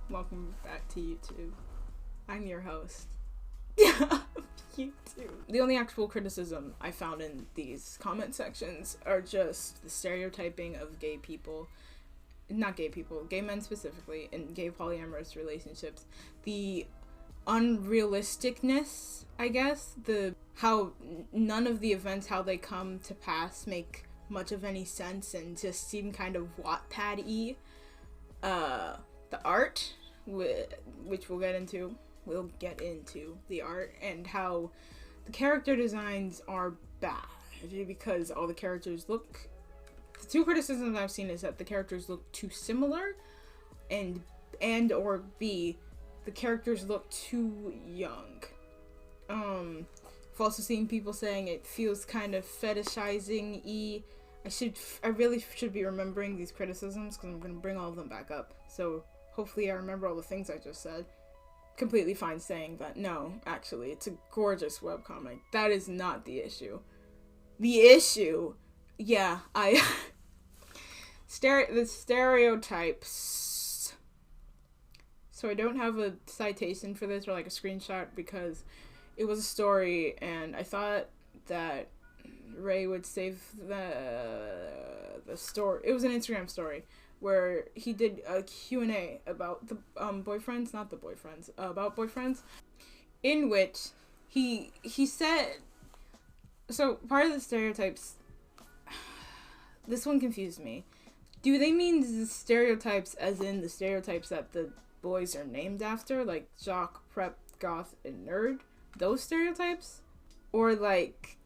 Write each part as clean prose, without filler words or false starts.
Welcome back to YouTube. I'm your host. YouTube. The only actual criticism I found in these comment sections are just the stereotyping of gay people. Not gay people, gay men specifically, in gay polyamorous relationships. The unrealisticness, I guess. How none of the events, how they come to pass, make much of any sense and just seem kind of Wattpad-y. The art, which we'll get into the art, and how the character designs are bad because all the characters look. The two criticisms I've seen is that the characters look too similar, and or B, the characters look too young. I've also seen people saying it feels kind of fetishizing-y. I really should be remembering these criticisms because I'm going to bring all of them back up. So hopefully I remember all the things I just said. Completely fine saying that no, actually, it's a gorgeous webcomic. That is not the issue. The issue, yeah, the stereotypes. So I don't have a citation for this or like a screenshot because it was a story and I thought that Ray would save the story. It was an Instagram story where he did a Q&A about the about boyfriends, in which he said, so part of the stereotypes, this one confused me. Do they mean the stereotypes as in the stereotypes that the boys are named after, like jock, prep, goth, and nerd? Those stereotypes? Or like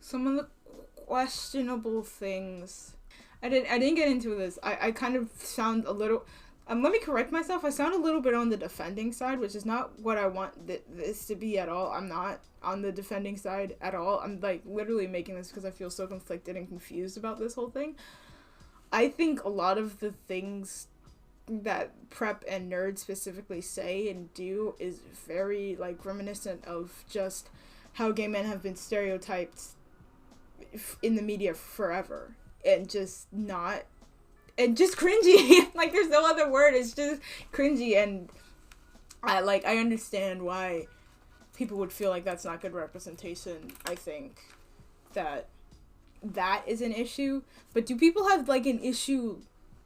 some of the questionable things. I didn't get into this. I kind of sound a little, let me correct myself. I sound a little bit on the defending side, which is not what I want this to be at all. I'm not on the defending side at all. I'm like literally making this because I feel so conflicted and confused about this whole thing. I think a lot of the things that prep and nerd specifically say and do is very like reminiscent of just how gay men have been stereotyped in the media forever, and just cringy. Like there's no other word. It's just cringy, and I understand why people would feel like that's not good representation. I think that is an issue, but do people have like an issue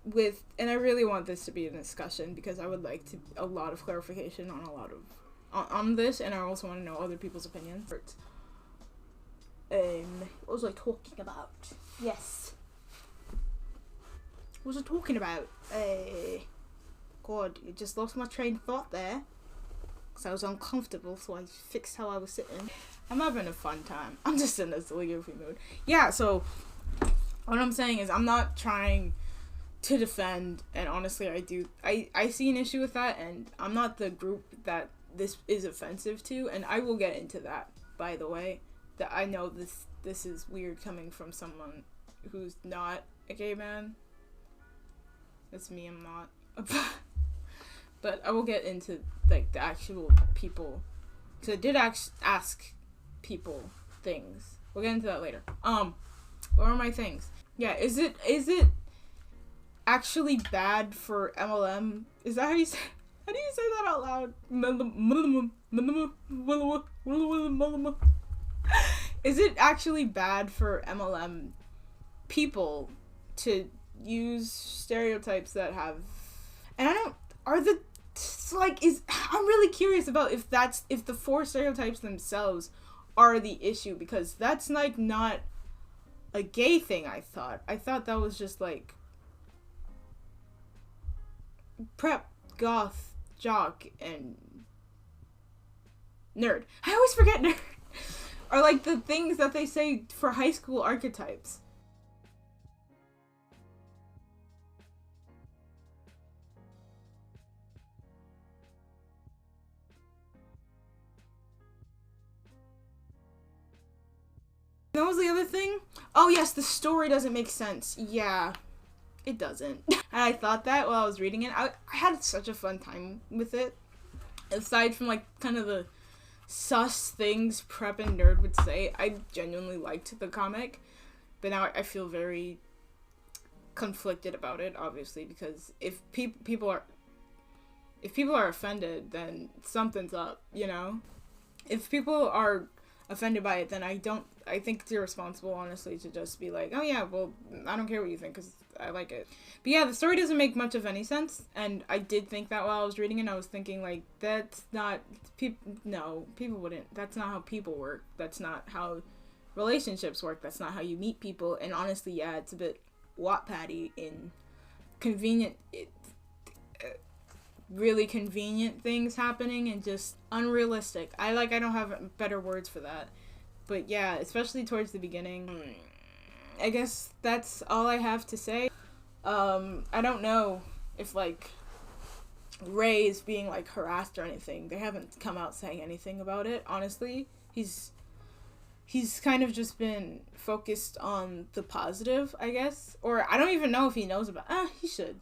with, and I really want this to be a discussion because I would like a lot of clarification on this, and I also want to know other people's opinions. What was I talking about? Yes. What was I talking about? God, you just lost my train of thought there. Because I was uncomfortable, so I fixed how I was sitting. I'm having a fun time. I'm just in this silly goofy mood. Yeah, so what I'm saying is I'm not trying to defend, and honestly I see an issue with that, and I'm not the group that this is offensive to, and I will get into that, by the way. That I know this is weird coming from someone who's not a gay man. That's me, I'm not. But I will get into like the actual people, because I did ask people things. We'll get into that later. What are my things? Yeah, is it actually bad for MLM? Is that how you say that out loud? Is it actually bad for MLM people to use stereotypes that have, and I'm really curious about if the four stereotypes themselves are the issue, because that's like not a gay thing. I thought that was just like prep, goth, jock, and nerd. I always forget nerd. Are like the things that they say for high school archetypes. That was the other thing? Oh yes, the story doesn't make sense. Yeah, it doesn't. And I thought that while I was reading it. I had such a fun time with it. Aside from like kind of the sus things prep and nerd would say, I genuinely liked the comic. But now I feel very conflicted about it, obviously, because if people are if people are offended, then something's up, you know? If people are offended by it, then I think it's irresponsible, honestly, to just be like, oh yeah, well, I don't care what you think, because I like it. But yeah, the story doesn't make much of any sense, and I did think that while I was reading it. I was thinking, like, that's not, people wouldn't, that's not how people work, that's not how relationships work, that's not how you meet people, and honestly, yeah, it's a bit Wattpad-y in convenient, really convenient things happening, and just unrealistic. I don't have better words for that. But yeah, especially towards the beginning. I guess that's all I have to say. I don't know if, like, Ray is being, like, harassed or anything. They haven't come out saying anything about it, honestly. He's kind of just been focused on the positive, I guess. Or I don't even know if he knows about... he should.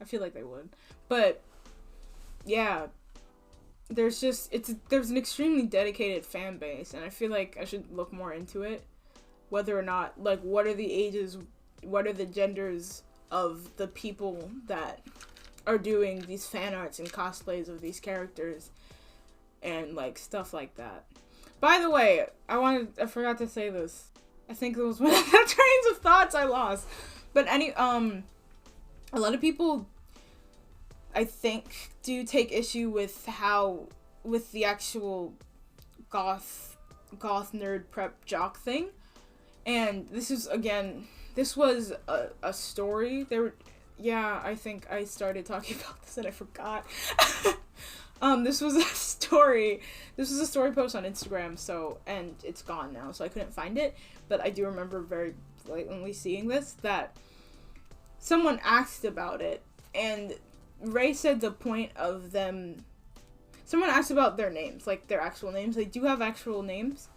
I feel like they would. But, yeah. There's an extremely dedicated fan base, and I feel like I should look more into it. Whether or not, like, what are the ages, what are the genders of the people that are doing these fan arts and cosplays of these characters, and, like, stuff like that. By the way, I forgot to say this. I think it was one of the trains of thoughts I lost. But a lot of people, I think, do take issue with the actual goth nerd prep jock thing. And this was a story. I think I started talking about this and I forgot. This was a story post on Instagram, and it's gone now, so I couldn't find it, but I do remember very blatantly seeing this, that someone asked about it, and Ray said the point of them... Someone asked about their names, like their actual names. They do have actual names.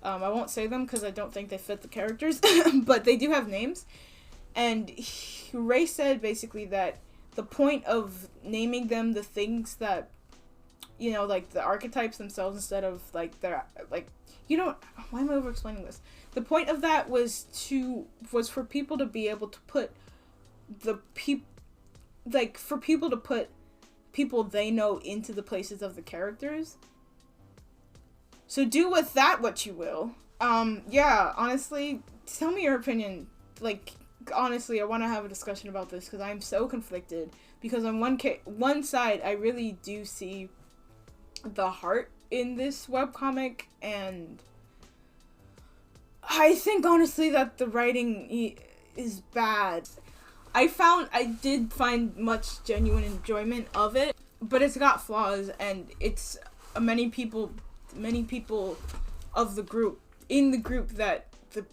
I won't say them because I don't think they fit the characters, but they do have names. And Ray said basically that the point of naming them the things that, you know, like the archetypes themselves instead of like their, like, you don't... Why am I over explaining this? The point of that was for people to be able to put for people to put people they know into the places of the characters. So do with that what you will. Yeah, honestly, tell me your opinion. Like, honestly, I want to have a discussion about this because I'm so conflicted. Because on one side, I really do see the heart in this webcomic, and I think, honestly, that the writing is bad. I did find much genuine enjoyment of it, but it's got flaws, and it's many people of the group, in the group that the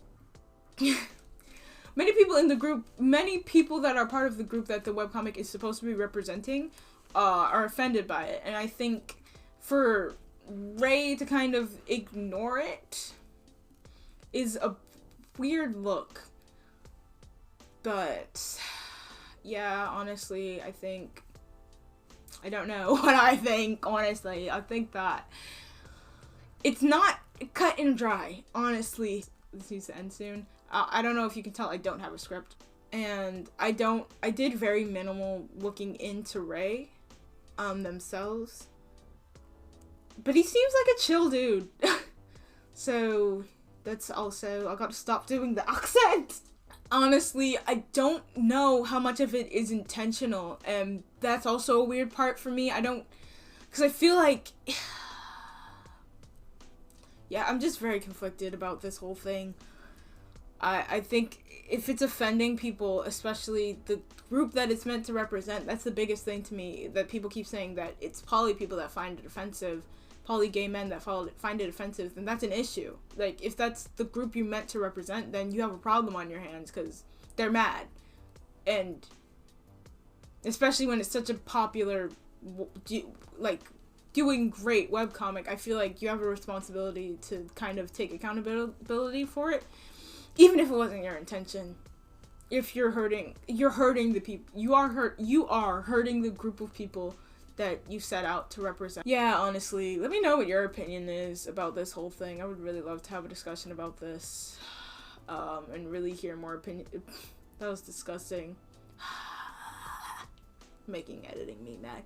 many people that are part of the group that the webcomic is supposed to be representing are offended by it, and I think for Ray to kind of ignore it is a weird look. But yeah, honestly, I don't know what I think, honestly. I think that it's not cut and dry, honestly. This needs to end soon. I don't know if you can tell I don't have a script. And I did very minimal looking into Ray themselves. But he seems like a chill dude. So that's also, I gotta stop doing the accent. Honestly, I don't know how much of it is intentional, and that's also a weird part for me. Because I feel like, yeah, I'm just very conflicted about this whole thing. I think if it's offending people, especially the group that it's meant to represent, that's the biggest thing to me, that people keep saying that it's poly people that find it offensive, poly gay men that find it offensive, then that's an issue. Like, if that's the group you meant to represent, then you have a problem on your hands, because they're mad. And especially when it's such a popular, like, doing great webcomic, I feel like you have a responsibility to kind of take accountability for it, even if it wasn't your intention. If you're hurting the people, you are hurting the group of people that you set out to represent. Yeah, honestly, let me know what your opinion is about this whole thing. I would really love to have a discussion about this, and really hear more opinion. That was disgusting. Making editing me mad.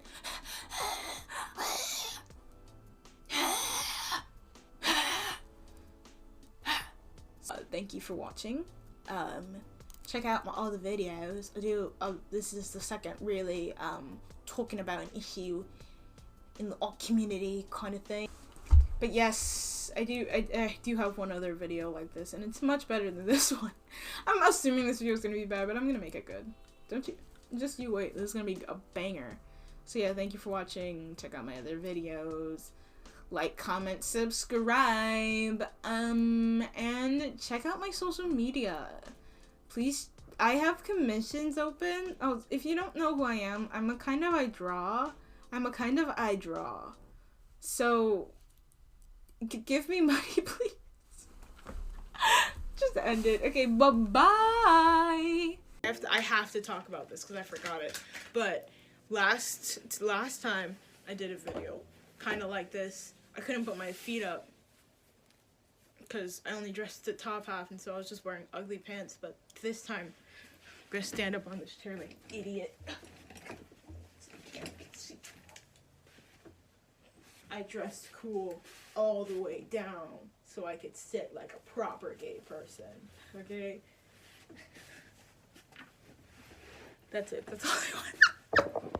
thank you for watching. Check out my other videos. This is the second really talking about an issue in the art community kind of thing. But yes, I do have one other video like this, and it's much better than this one. I'm assuming this video is gonna be bad, but I'm gonna make it good. Don't you? Just you wait. This is gonna be a banger. So yeah, thank you for watching. Check out my other videos. Like, comment, subscribe, and check out my social media. Please, I have commissions open. Oh, if you don't know who I am, I'm a kind of I draw. So, give me money, please. Just end it. Okay, bye-bye. I have to talk about this because I forgot it. But last time I did a video kind of like this. I couldn't put my feet up because I only dressed the top half, and so I was just wearing ugly pants. But this time, I'm gonna stand up on this chair like an idiot. I dressed cool all the way down so I could sit like a proper gay person. Okay? That's it. That's all I want.